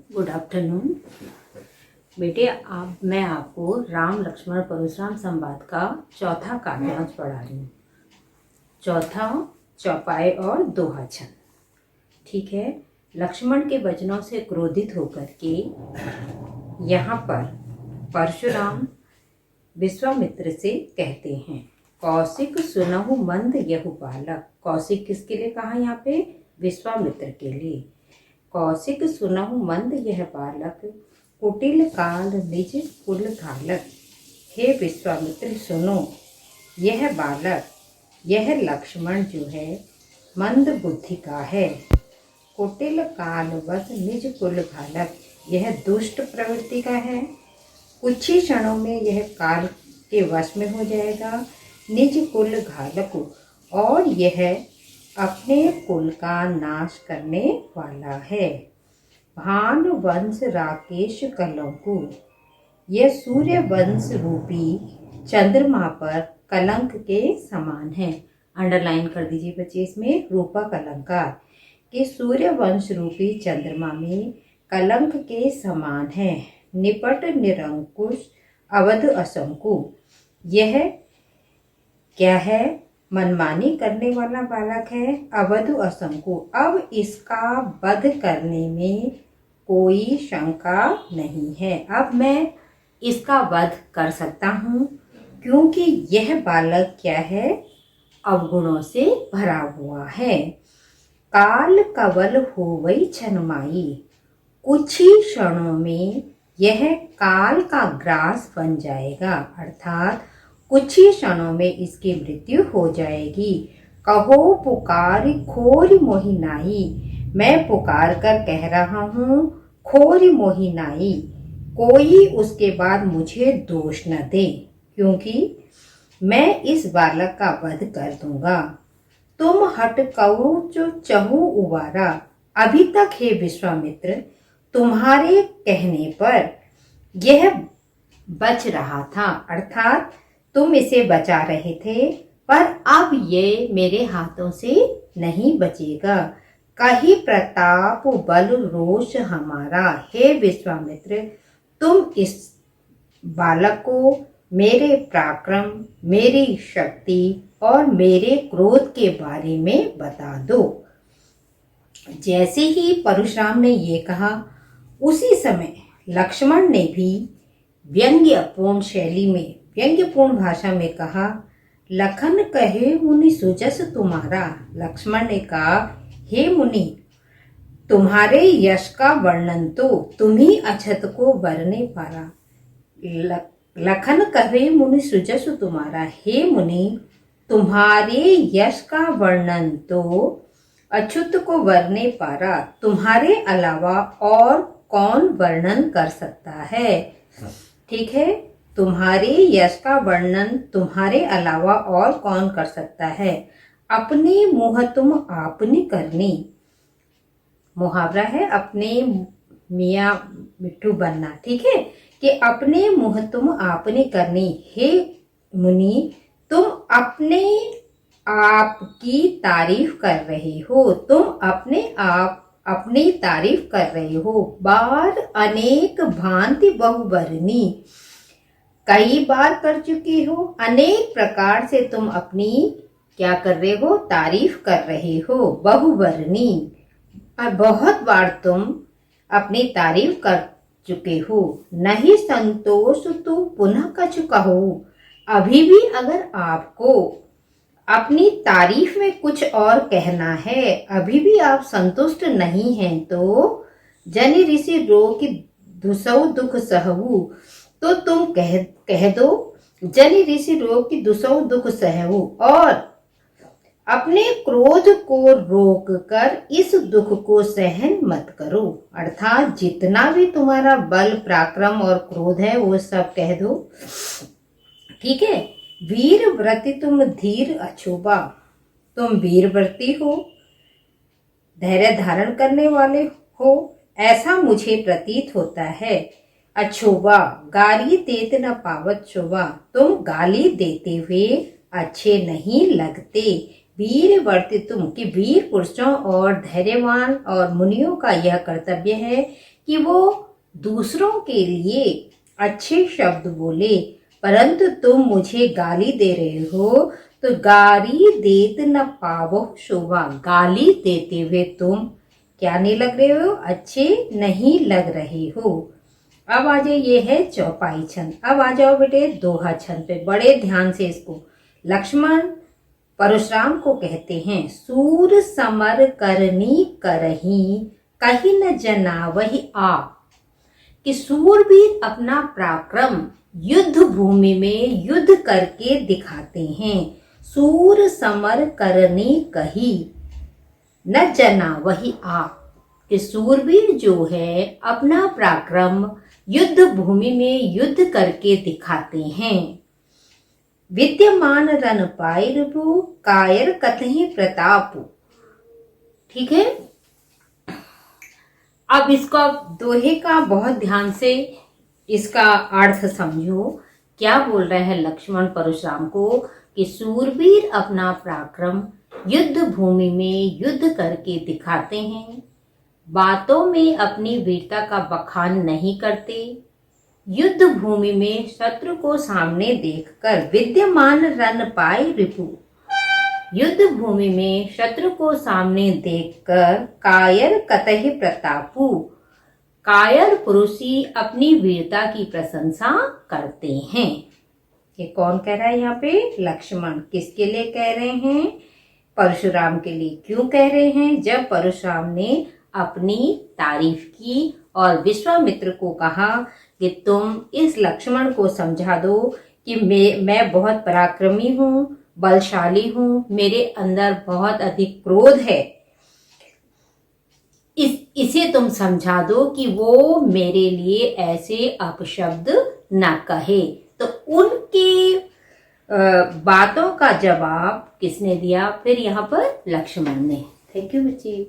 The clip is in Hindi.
गुड आफ्टरनून बेटे। मैं आपको राम लक्ष्मण परशुराम संवाद का चौथा काव्यांश पढ़ा रही हूँ। चौथा चौपाई और दोहा छंद। ठीक है। लक्ष्मण के वचनों से क्रोधित होकर के यहाँ पर परशुराम विश्वामित्र से कहते हैं, कौशिक सुनहु मंद यहु बालक। कौशिक किसके लिए कहा यहाँ पे? विश्वामित्र के लिए। कौशिक सुनहु मंद यह बालक, कुटिल काल निज कुल घालक। हे विश्वामित्र सुनो, यह बालक, यह लक्ष्मण जो है मंद बुद्धि का है। कुटिल कालवश निज कुल घालक, यह दुष्ट प्रवृत्ति का है। कुछ ही क्षणों में यह काल के वश में हो जाएगा। निज कुल घालक, और यह अपने कुल का नाश करने वाला है। भानु वंश राकेश कलंकु, यह सूर्य वंश रूपी चंद्रमा पर कलंक के समान है। अंडरलाइन कर दीजिए बच्चे इसमें, रूपा कलंकार कि सूर्य वंश रूपी चंद्रमा में कलंक के समान है। निपट निरंकुश अवध असंकु, यह क्या है? मनमानी करने वाला बालक है। अवध असंकु, अब इसका वध करने में कोई शंका नहीं है। अब मैं इसका वध कर सकता हूँ, क्योंकि यह बालक क्या है? अवगुणों से भरा हुआ है। काल कवल होवई छनमाई, कुछ ही क्षणों में यह काल का ग्रास बन जाएगा, अर्थात कुछ ही क्षणों में इसकी मृत्यु हो जाएगी। कहो पुकार खोरी मोहिनाई, मैं पुकार कर कह रहा हूँ खोरी मोहिनाई, कोई उसके बाद मुझे दोष न दे, क्योंकि मैं इस बालक का वध कर दूंगा। तुम हट कौ जो चहु उबारा, अभी तक हे विश्वामित्र तुम्हारे कहने पर यह बच रहा था, अर्थात तुम इसे बचा रहे थे, पर अब ये मेरे हाथों से नहीं बचेगा। कहीं प्रताप बल रोष हमारा, हे विश्वामित्र तुम इस बालक को मेरे पराक्रम, मेरी शक्ति और मेरे क्रोध के बारे में बता दो। जैसे ही परशुराम ने ये कहा, उसी समय लक्ष्मण ने भी व्यंग्यपूर्ण शैली में, व्यंग्यपूर्ण भाषा में कहा, लखन कहे मुनि सुजस तुम्हारा। लक्ष्मण ने कहा, हे मुनि तुम्हारे यश का वर्णन तो तुम ही अछत को वर्णे पारा। लखन कहे मुनि सुजस तुम्हारा, हे मुनि तुम्हारे यश का वर्णन तो अछूत को वर्णे पारा, तुम्हारे अलावा और कौन वर्णन कर सकता है। ठीक है, तुम्हारे यश का वर्णन तुम्हारे अलावा और कौन कर सकता है। अपने मुँह तुम आपने करनी, मुहावरा है अपने मियाँ मिट्टू बनना। ठीक है, कि अपने मुँह तुम आपने करनी। हे मुनि तुम अपने आप की तारीफ कर रहे हो, तुम अपने आप अपनी तारीफ कर रहे हो। बार अनेक भांति बहुवर्णी, कई बार कर चुके हो। अनेक प्रकार से तुम अपनी क्या कर रहे हो? तारीफ कर रहे हो। बहुवर्णी, और बहुत बार तुम अपनी तारीफ कर चुके हो। नहीं संतोष तू पुनः कछु कहो, अभी भी अगर आपको अपनी तारीफ में कुछ और कहना है, अभी भी आप संतुष्ट नहीं हैं, तो जनि ऋषि रोग दुसौ दुख सहु, तो तुम कह दो जनि ऋषि रोग की दुसौ दुख सहु, और अपने क्रोध को रोक कर इस दुख को सहन मत करो। अर्थात जितना भी तुम्हारा बल पराक्रम और क्रोध है वो सब कह दो। ठीक है। वीर व्रति तुम धीर अछोबा, तुम वीर व्रती हो, धैर्य धारण करने वाले हो, ऐसा मुझे प्रतीत होता है। अछोबा, गाली देते न पावत शोभा, तुम गाली देते हुए अच्छे नहीं लगते। वीर वर्तितुम कि वीर पुरुषों और धैर्यवान और मुनियों का यह कर्तव्य है कि वो दूसरों के लिए अच्छे शब्द बोले, परंतु तुम मुझे गाली दे रहे हो तो गाली देत न पावो शोभा। गाली देते हुए तुम क्या नहीं लग रहे हो, अच्छे नहीं लग रहे हो। अब आ जाए, ये है चौपाई छंद। अब आ जाओ बेटे दोहा छंद पे, बड़े ध्यान से इसको। लक्ष्मण परशुराम को कहते हैं, सूर समर करनी करही कहीं न जना वही आ। कि सूरवीर अपना पराक्रम युद्ध भूमि में युद्ध करके दिखाते हैं। सूर समर करनी कही न जना वही आ। कि सूरवीर जो है अपना पराक्रम युद्ध भूमि में युद्ध करके दिखाते हैं। विद्यमान रन पाई रिपु कायर कतहि प्रताप। ठीक है, अब इसका दोहे का बहुत ध्यान से इसका अर्थ समझो। क्या बोल रहे हैं लक्ष्मण परशुराम को कि सूरवीर अपना पराक्रम युद्ध भूमि में युद्ध करके दिखाते हैं, बातों में अपनी वीरता का बखान नहीं करते। युद्ध भूमि में शत्रु को सामने देखकर विद्यमान रन पाई रिपु, युद्ध भूमि में शत्रु को सामने देखकर कायर कतहि प्रतापु, कायर पुरुष ही अपनी वीरता की प्रशंसा करते हैं। ये कौन कह रहा है यहाँ पे? लक्ष्मण। किसके लिए कह रहे हैं? परशुराम के लिए। क्यों कह रहे हैं? जब परशुराम ने अपनी तारीफ की और विश्वामित्र को कहा कि तुम इस लक्ष्मण को समझा दो कि मैं बहुत पराक्रमी हूँ, बलशाली हूँ, मेरे अंदर बहुत अधिक क्रोध है, इसे तुम समझा दो कि वो मेरे लिए ऐसे अपशब्द ना कहे। तो उनकी बातों का जवाब किसने दिया? फिर यहाँ पर लक्ष्मण ने। थैंक यू बच्चे।